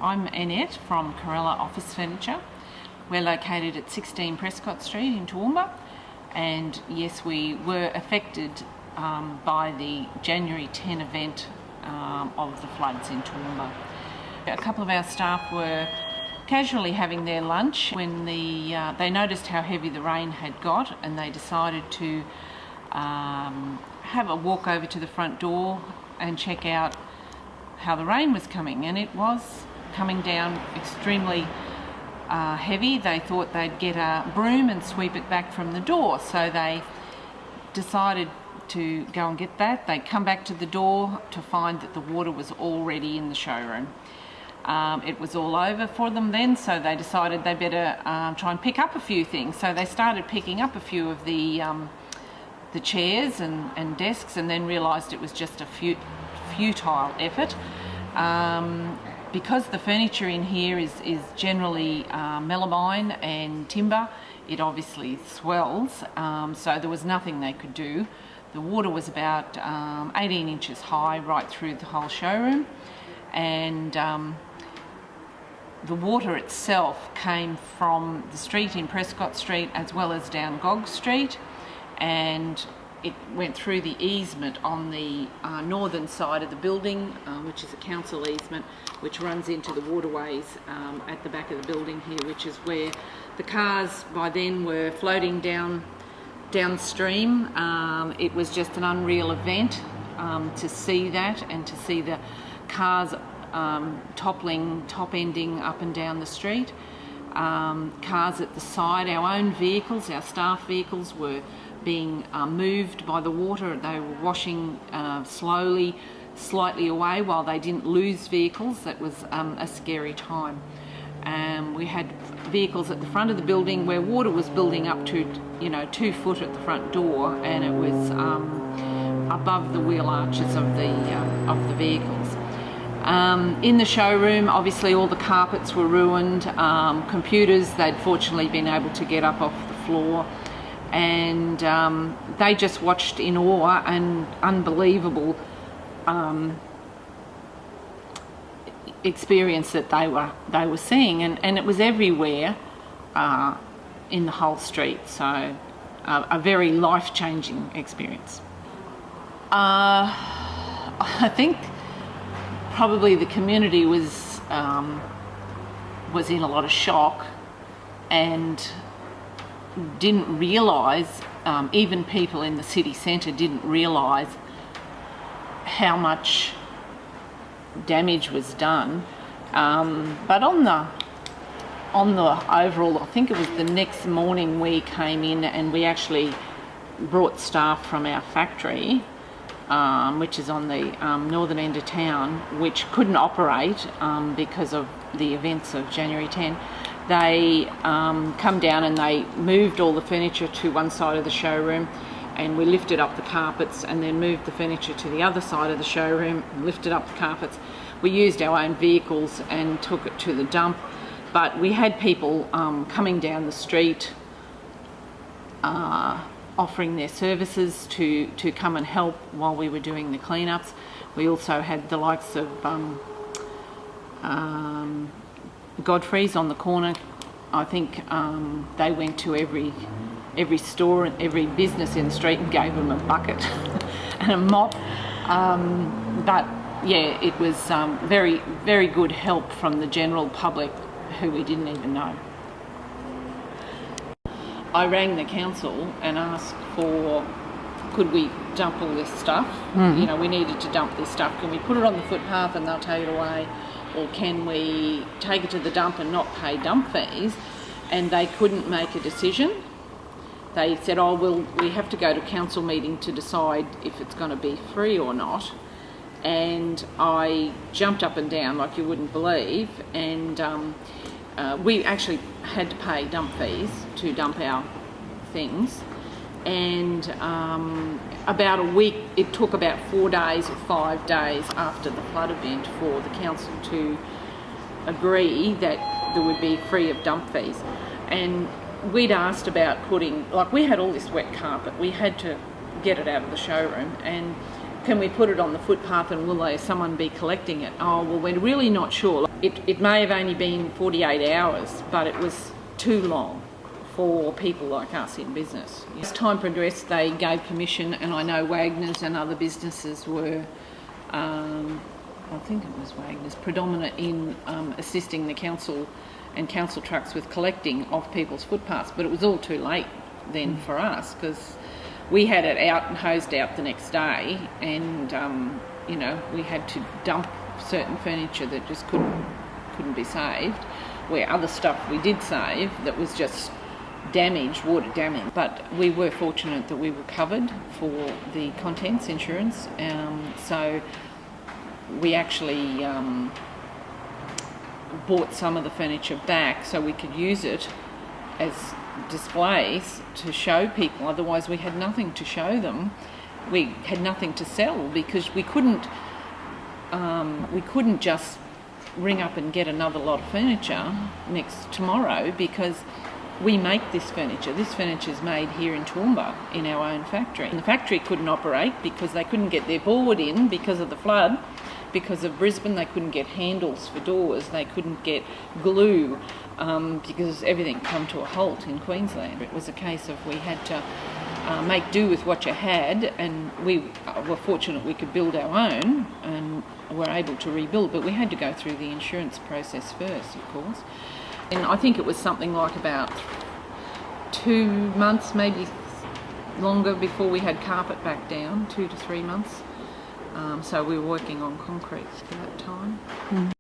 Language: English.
I'm Annette from Corella Office Furniture. We're located at 16 Prescott Street in Toowoomba, and yes, we were affected by the January 10 event of the floods in Toowoomba. A couple of our staff were casually having their lunch when they noticed how heavy the rain had got, and they decided to have a walk over to the front door and check out how the rain was coming, and it was coming down extremely heavy. They thought they'd get a broom and sweep it back from the door, so they decided to go and get that. They come back to the door to find that the water was already in the showroom. It was all over for them then, so they decided they better try and pick up a few things. So they started picking up a few of the chairs and desks, and then realised it was just a futile effort. Because the furniture in here is generally melamine and timber, it obviously swells, so there was nothing they could do. The water was about 18 inches high right through the whole showroom, and the water itself came from the street in Prescott Street as well as down Gog Street, and it went through the easement on the northern side of the building, which is a council easement, which runs into the waterways at the back of the building here, which is where the cars by then were floating downstream. It was just an unreal event to see that, and to see the cars toppling, top-ending up and down the street. Cars at the side, our own vehicles, our staff vehicles, were being moved by the water. They were washing slowly, slightly away while they didn't lose vehicles. That was a scary time. We had vehicles at the front of the building where water was building up to 2 foot at the front door, and it was above the wheel arches of the vehicles. In the showroom, obviously all the carpets were ruined. Computers, they'd fortunately been able to get up off the floor, and they just watched in awe and unbelievable experience that they were seeing, and it was everywhere in the whole street. So a very life-changing experience. I think probably the community was in a lot of shock, and didn't realise, even people in the city centre didn't realise how much damage was done. But on the overall, I think it was the next morning we came in and we actually brought staff from our factory, which is on the northern end of town, which couldn't operate because of the events of January 10. They come down and they moved all the furniture to one side of the showroom, and we lifted up the carpets, and then moved the furniture to the other side of the showroom and lifted up the carpets. We used our own vehicles and took it to the dump, but we had people coming down the street offering their services to come and help while we were doing the cleanups. We also had the likes of Godfrey's on the corner. I think they went to every store and every business in the street and gave them a bucket and a mop. But yeah, it was very, very good help from the general public who we didn't even know. I rang the council and asked could we dump all this stuff? We needed to dump this stuff. Can we put it on the footpath and they'll take it away? Or can we take it to the dump and not pay dump fees? And they couldn't make a decision. They said, we have to go to council meeting to decide if it's going to be free or not. And I jumped up and down like you wouldn't believe, and we actually had to pay dump fees to dump our things. And about a week, it took about 4 days or 5 days after the flood event for the council to agree that there would be free of dump fees. And we'd asked about we had all this wet carpet, we had to get it out of the showroom, and can we put it on the footpath and will someone be collecting it? Oh, well, we're really not sure. It may have only been 48 hours, but it was too long for people like us in business. As time progressed, they gave permission, and I know Wagner's and other businesses were, I think it was Wagner's, predominant in assisting the council and council trucks with collecting off people's footpaths, but it was all too late then for us, because we had it out and hosed out the next day, and you know, we had to dump certain furniture that just couldn't be saved, where other stuff we did save that was just damaged, water damage. But we were fortunate that we were covered for the contents insurance, so we actually bought some of the furniture back so we could use it as displays to show people. Otherwise we had nothing to show them. We had nothing to sell, because we couldn't just ring up and get another lot of furniture tomorrow, because we make this furniture. This furniture is made here in Toowoomba in our own factory. And the factory couldn't operate because they couldn't get their board in because of the flood. Because of Brisbane, they couldn't get handles for doors, they couldn't get glue, because everything come to a halt in Queensland. It was a case of we had to make do with what you had, and we were fortunate we could build our own and were able to rebuild, but we had to go through the insurance process first, of course. And I think it was something like about 2 months, maybe longer, before we had carpet back down, 2 to 3 months. So we were working on concrete for that time.